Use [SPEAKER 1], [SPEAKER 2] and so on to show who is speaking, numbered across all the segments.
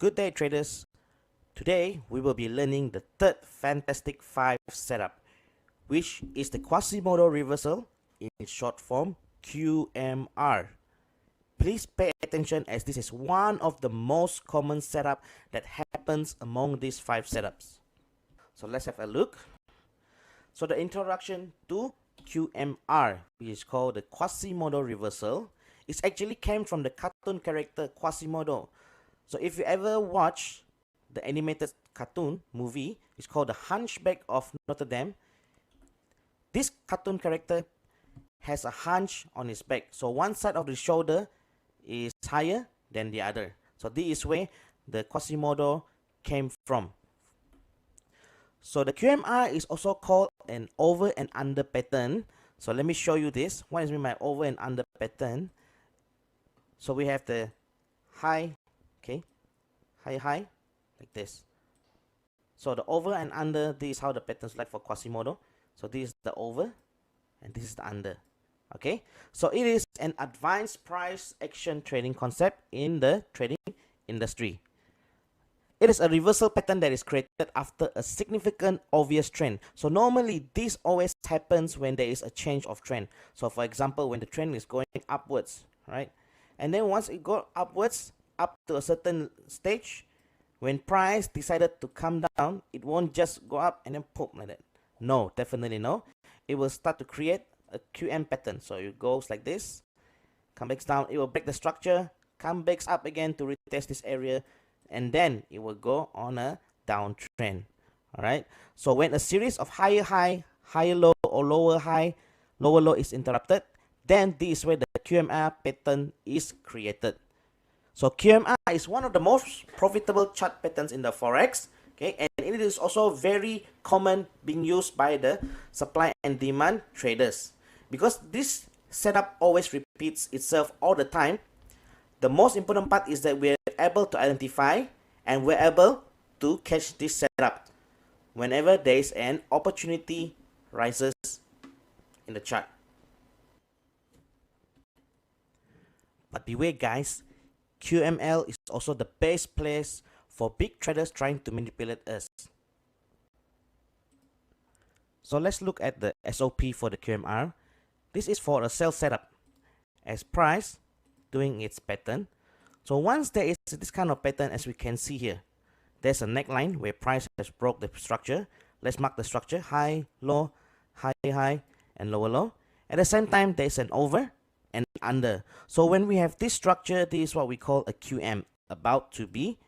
[SPEAKER 1] Good day, traders. Today we will be learning the third Fantastic 5 setup, which is the Quasimodo reversal, in short form QMR. Please pay attention as this is one of the most common setup that happens among these 5 setups. So let's have a look. So the introduction to QMR, which is called the Quasimodo reversal, it actually came from the cartoon character Quasimodo. So if you ever watch the animated cartoon movie, it's called The Hunchback of Notre Dame. This cartoon character has a hunch on his back. So one side of the shoulder is higher than the other. So this is where the Quasimodo came from. So the QMR is also called an over and under pattern. So let me show you this. What is meant by over and under pattern? So we have the high, okay, high, like this. So the over and under, this is how the patterns like for Quasimodo. So this is the over and this is the under. Okay, so it is an advanced price action trading concept in the trading industry. It is a reversal pattern that is created after a significant obvious trend. So normally this always happens when there is a change of trend. So for example, when the trend is going upwards, right? And then once it goes upwards, up to a certain stage, when price decided to come down, it won't just go up and then pop like that. No, definitely no. It will start to create a QM pattern. So it goes like this, come back down, it will break the structure, come back up again to retest this area, and then it will go on a downtrend. Alright, so when a series of higher high, higher low, or lower high, lower low is interrupted, then this is where the QMR pattern is created. So QMR is one of the most profitable chart patterns in the Forex, okay, and it is also very common being used by the supply and demand traders. Because this setup always repeats itself all the time, the most important part is that we're able to identify and we're able to catch this setup whenever there is an opportunity rises in the chart. But beware guys, QML is also the best place for big traders trying to manipulate us. So let's look at the SOP for the QMR. This is for a sell setup as price doing its pattern. So once there is this kind of pattern, as we can see here, there's a neckline where price has broke the structure. Let's mark the structure: high, low, high, and lower low. At the same time, there's an over and under. So when we have this structure, this is what we call a QM, about to be.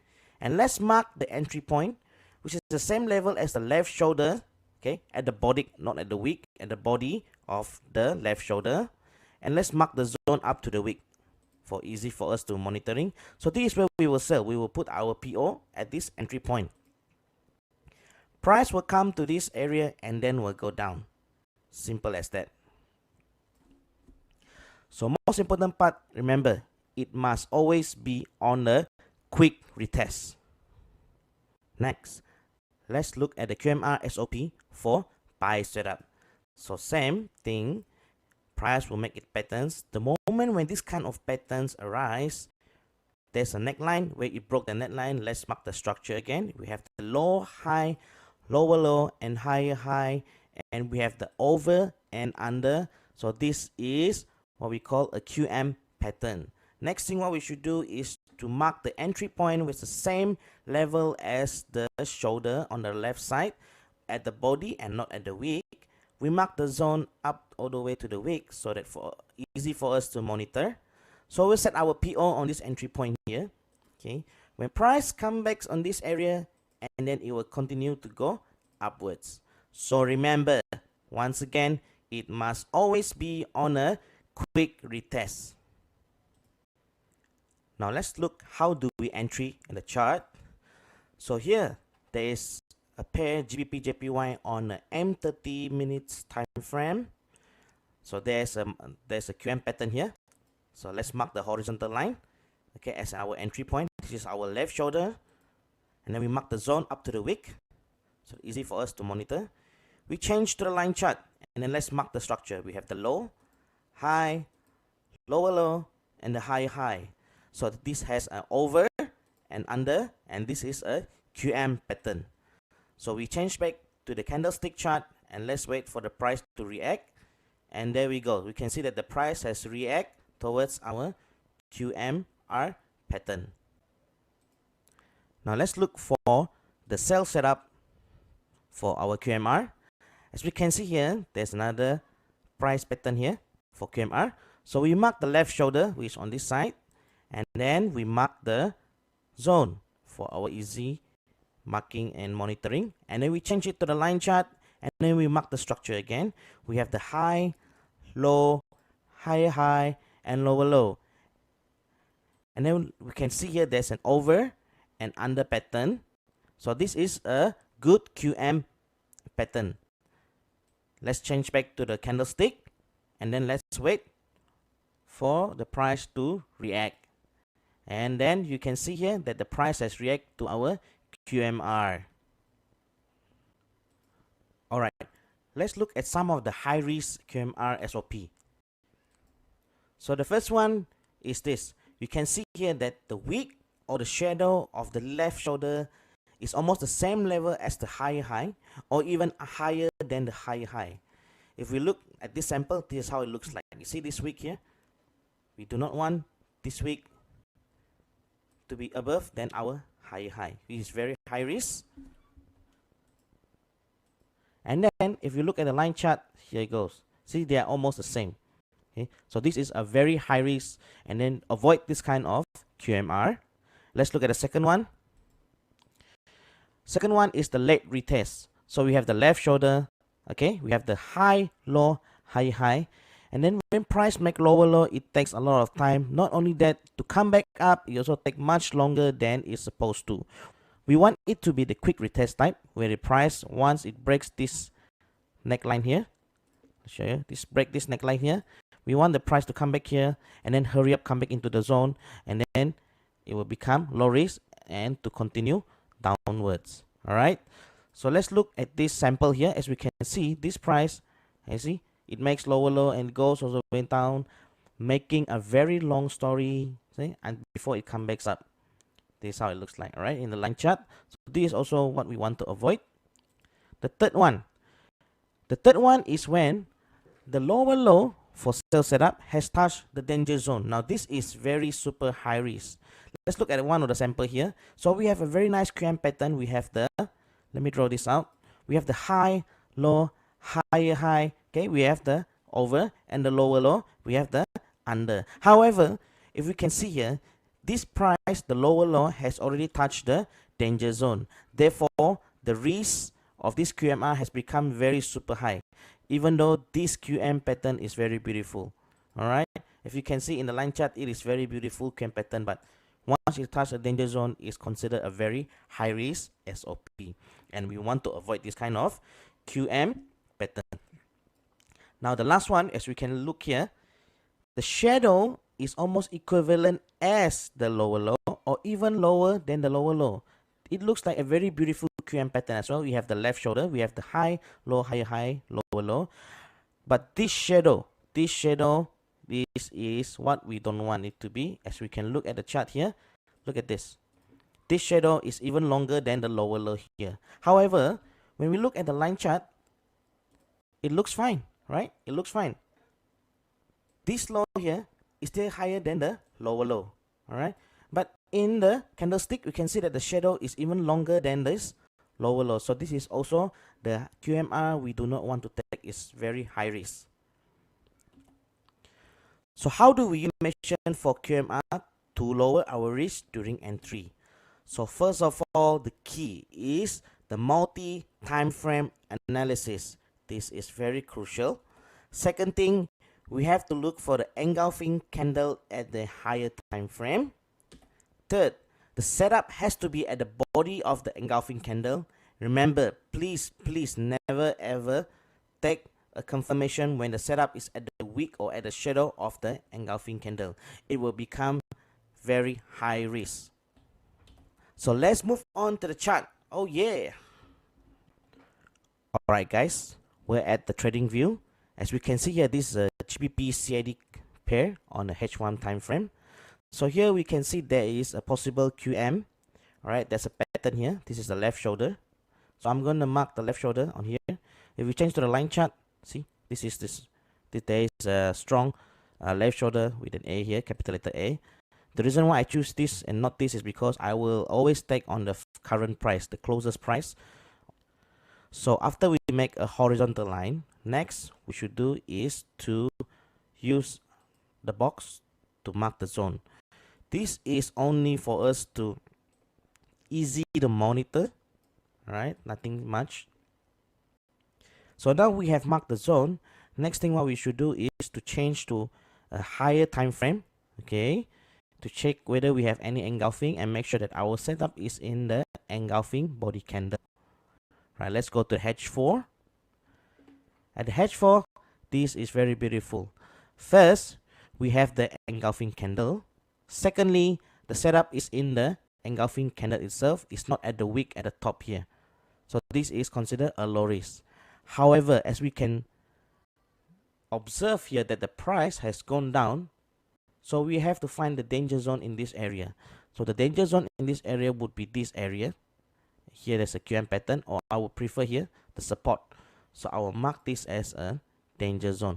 [SPEAKER 1] And let's mark the entry point, which is the same level as the left shoulder, okay, at the body, not at the wick, at the body of the left shoulder. And let's mark the zone up to the wick for easy for us to monitoring. So this is where we will sell. We will put our PO at this entry point. Price will come to this area and then will go down. Simple as that. So most important part, remember, it must always be on a quick retest. Next, let's look at the QMR SOP for buy setup. So same thing, price will make it patterns. The moment when this kind of patterns arise, there's a neckline where it broke the neckline. Let's mark the structure again. We have the low, high, lower low, and higher high, and we have the over and under. So this is what we call a QM pattern. Next thing what we should do is to mark the entry point with the same level as the shoulder on the left side at the body and not at the wick. We mark the zone up all the way to the wick so that for easy for us to monitor. So we'll set our PO on this entry point here. Okay, when price comes back on this area, and then it will continue to go upwards. So remember, once again, it must always be on a quick retest. Now let's look how do we entry in the chart. So here there is a pair GBP JPY on a M30 minutes time frame. So there's a QM pattern here. So let's mark the horizontal line, okay, as our entry point. This is our left shoulder, and then we mark the zone up to the wick, so easy for us to monitor. We change to the line chart, and then let's mark the structure. We have the low, high, lower low, and the high high. So this has an over and under, and this is a QM pattern. So we change back to the candlestick chart, and let's wait for the price to react. And there we go. We can see that the price has react towards our QMR pattern. Now let's look for the sell setup for our QMR. As we can see here, there's another price pattern here for QMR. So we mark the left shoulder, which is on this side, and then we mark the zone for our easy marking and monitoring, and then we change it to the line chart, and then we mark the structure again. We have the high, low, higher high, and lower low, and then we can see here there's an over and under pattern. So this is a good QM pattern. Let's change back to the candlestick, and then let's wait for the price to react. And then you can see here that the price has reacted to our QMR. Alright, let's look at some of the high risk QMR SOP. So the first one is this. You can see here that the wick or the shadow of the left shoulder is almost the same level as the higher high, or even higher than the higher high. If we look at this sample, this is how it looks like. You see this wick here? We do not want this wick to be above than our higher high. This is very high risk. And then if you look at the line chart, here it goes. See, they are almost the same. Okay, so this is a very high risk, and then avoid this kind of QMR. Let's look at the second one. Second one is the late retest. So we have the left shoulder. Okay, we have the high, low, high, high. And then when price make lower low, it takes a lot of time. Not only that, to come back up, it also takes much longer than it's supposed to. We want it to be the quick retest type, where the price, once it breaks this neckline here, I'll show you, break this neckline here, we want the price to come back here, and then hurry up, come back into the zone, and then it will become low risk and to continue downwards. Alright, so let's look at this sample here. As we can see, this price, you see, it makes lower low and goes also went down, making a very long story, see, and before it comes back up. This is how it looks like, alright, in the line chart. So this is also what we want to avoid. The third one is when the lower low for sell setup has touched the danger zone. Now this is very super high risk. Let's look at one of the sample here. So we have a very nice QM pattern. We have the, let me draw this out. We have the high, low, higher high. Okay, we have the over, and the lower low, we have the under. However, if we can see here, this price, the lower low, has already touched the danger zone. Therefore, the risk of this QMR has become very super high, even though this QM pattern is very beautiful. Alright, if you can see in the line chart, it is very beautiful QM pattern, but once it touches the danger zone, it's considered a very high risk SOP, and we want to avoid this kind of QM pattern. Now the last one, as we can look here, the shadow is almost equivalent as the lower low, or even lower than the lower low. It looks like a very beautiful QM pattern as well. We have the left shoulder, we have the high, low, higher, high, lower low. But this shadow, this is what we don't want it to be. As we can look at the chart here, look at this. This shadow is even longer than the lower low here. However, when we look at the line chart, it looks fine, right? It looks fine. This low here is still higher than the lower low, alright? But in the candlestick, we can see that the shadow is even longer than this lower low. So this is also the QMR we do not want to take. It's very high risk. So how do we mention for QMR to lower our risk during entry? So first of all, the key is the multi-time frame analysis. This is very crucial. Second thing, we have to look for the engulfing candle at the higher time frame. Third, the setup has to be at the body of the engulfing candle. Remember, please never ever take a confirmation when the setup is at the wick or at the shadow of the engulfing candle. It will become very high risk. So let's move on to the chart. Oh yeah. Alright guys, we're at the trading view. As we can see here, this is a GBP CAD pair on a H1 time frame. So here we can see there is a possible QM Alright, there's a pattern here. This is the left shoulder. So I'm going to mark the left shoulder on here. If we change to the line chart, see, there is a strong left shoulder with an A here, capital letter A. The reason why I choose this and not this is because I will always take on the current price, the closest price. So after we make a horizontal line, next we should do is to use the box to mark the zone. This is only for us to easy to monitor, right? Nothing much. So now we have marked the zone. Next thing what we should do is to change to a higher time frame, okay, to check whether we have any engulfing and make sure that our setup is in the engulfing body candle. Right, let's go to H4. At the H4, this is very beautiful. First, we have the engulfing candle. Secondly, the setup is in the engulfing candle itself. It's not at the wick at the top here. So this is considered a low risk. However, as we can observe here that the price has gone down, so we have to find the danger zone in this area. So the danger zone in this area would be this area. Here there's a QM pattern, or I would prefer here the support. So I will mark this as a danger zone.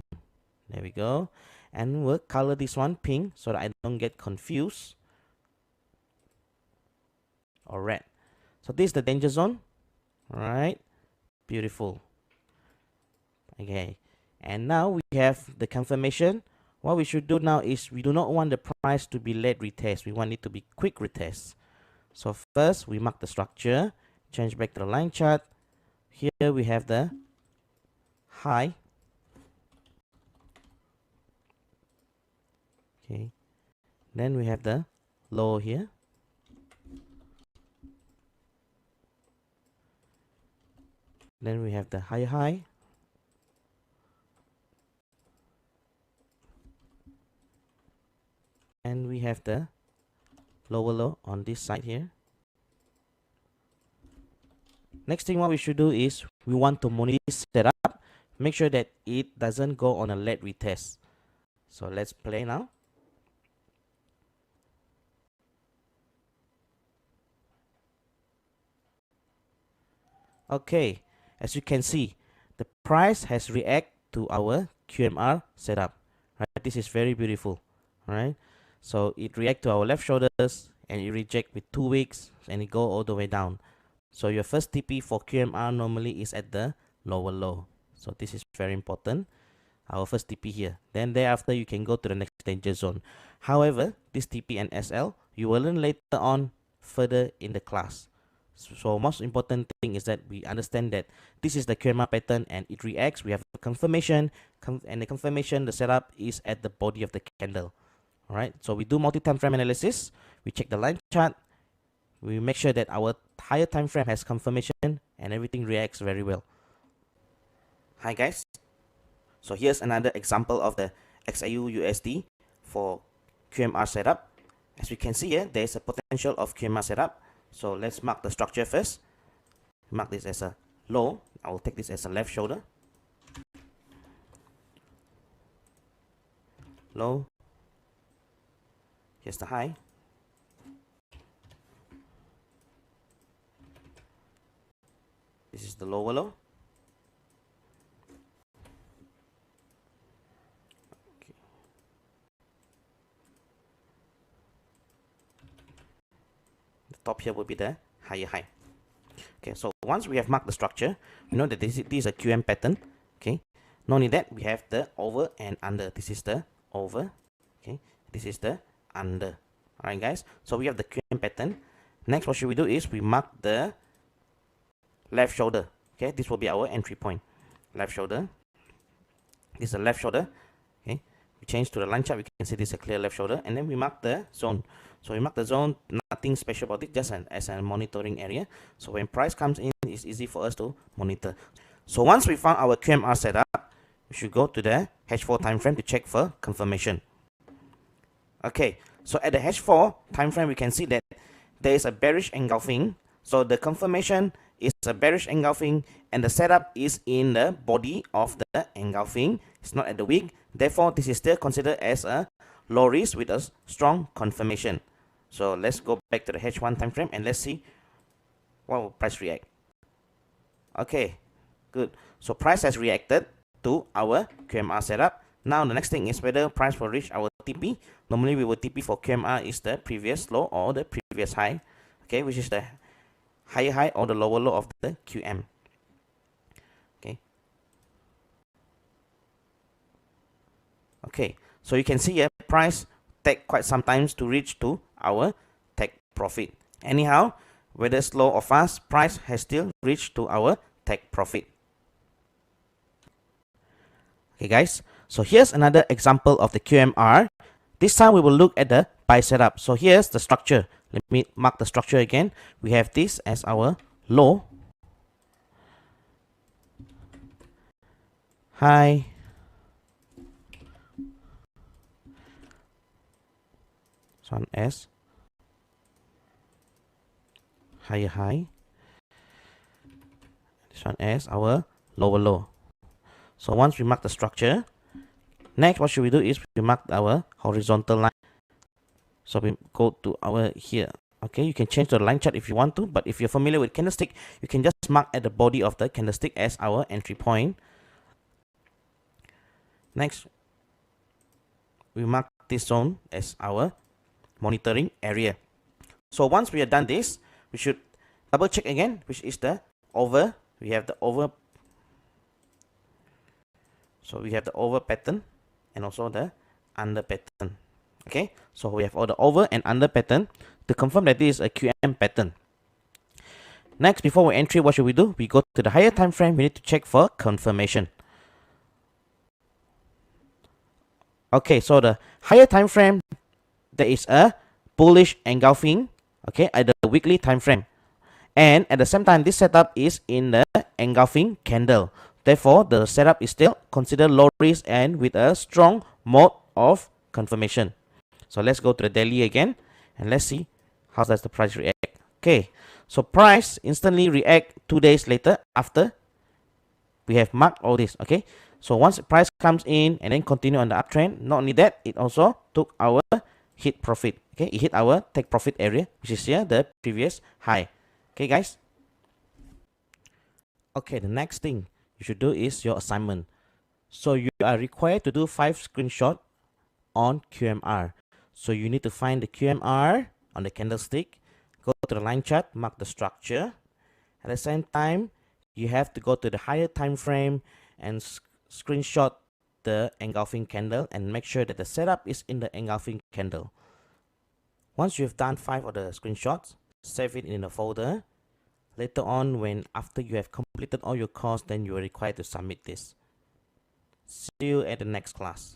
[SPEAKER 1] There we go. And we'll color this one pink so that I don't get confused. Or red. So this is the danger zone. Alright. Beautiful. Okay. And now we have the confirmation. What we should do now is we do not want the price to be late retest. We want it to be quick retest. So first we mark the structure. Change back to the line chart. Here we have the high. Okay. Then we have the low here. Then we have the higher high. And we have the lower low on this side here. Next thing what we should do is we want to monitor this setup. Make sure that it doesn't go on a late retest. So let's play now. Okay, as you can see, the price has react to our QMR setup. Right, this is very beautiful. Right, so it react to our left shoulders and it reject with 2 weeks and it go all the way down. So your first TP for QMR normally is at the lower low. So this is very important. Our first TP here. Then thereafter you can go to the next danger zone. However, this TP and SL you will learn later on further in the class. So most important thing is that we understand that this is the QMR pattern and it reacts. We have a confirmation, and the confirmation, the setup is at the body of the candle. Alright, so we do multi-time frame analysis. We check the line chart. We make sure that our higher time frame has confirmation and everything reacts very well. Hi guys. So here's another example of the XAU USD for QMR setup. As we can see here, there is a potential of QMR setup. So let's mark the structure first. Mark this as a low. I will take this as a left shoulder. Low. Here's the high. This is the lower low. Okay. The top here will be the higher high. Okay, so once we have marked the structure, we know that this is a QM pattern. Okay, not only that, we have the over and under. This is the over. Okay, this is the under. Alright guys, so we have the QM pattern. Next, what should we do is we mark the left shoulder. Okay, this will be our entry point. Left shoulder. This is the left shoulder. Okay, we change to the line chart. We can see this is a clear left shoulder, and then we mark the zone. So we mark the zone. Nothing special about it, just as a monitoring area. So when price comes in, it's easy for us to monitor. So once we found our QMR setup, we should go to the H4 time frame to check for confirmation. Okay, so at the H4 time frame, we can see that there is a bearish engulfing. So the confirmation is a bearish engulfing and the setup is in the body of the engulfing. It's not at the wick. Therefore, this is still considered as a low risk with a strong confirmation. So let's go back to the H1 time frame and let's see what will price react. Okay, good. So price has reacted to our QMR setup. Now the next thing is whether price will reach our TP. Normally we will TP for QMR is the previous low or the previous high. Okay, which is the higher high or the lower low of the QM. Okay. Okay, so you can see here price take quite some time to reach to our take profit. Anyhow, whether slow or fast, price has still reached to our take profit. Okay guys, so here's another example of the QMR. This time we will look at the buy setup. So here's the structure. Let me mark the structure again. We have this as our low, high, this one as higher high, this one as our lower low. So once we mark the structure, next what should we do is we mark our horizontal line. So we go to our here. Okay, you can change the line chart if you want to, but if you're familiar with candlestick, you can just mark at the body of the candlestick as our entry point. Next, we mark this zone as our monitoring area. So once we have done this, we should double check again, which is the over. We have the over. So we have the over pattern and also the under pattern. Okay, so we have all the over and under pattern to confirm that this is a QM pattern. Next, before we entry, what should we do? We go to the higher time frame. We need to check for confirmation. Okay, so the higher time frame, there is a bullish engulfing, okay, at the weekly time frame. And at the same time, this setup is in the engulfing candle. Therefore, the setup is still considered low risk and with a strong mode of confirmation. So let's go to the daily again and let's see how does the price react. Okay, so price instantly react 2 days later after we have marked all this. Okay, so once the price comes in and then continue on the uptrend, not only that, it also took our hit profit. Okay, it hit our take profit area, which is here the previous high. Okay guys, okay, the next thing you should do is your assignment. So you are required to do 5 screenshots on QMR. So you need to find the QMR on the candlestick, go to the line chart, mark the structure. At the same time, you have to go to the higher time frame and screenshot the engulfing candle and make sure that the setup is in the engulfing candle. Once you've done 5 of the screenshots, save it in a folder. Later on, after you have completed all your course, then you are required to submit this. See you at the next class.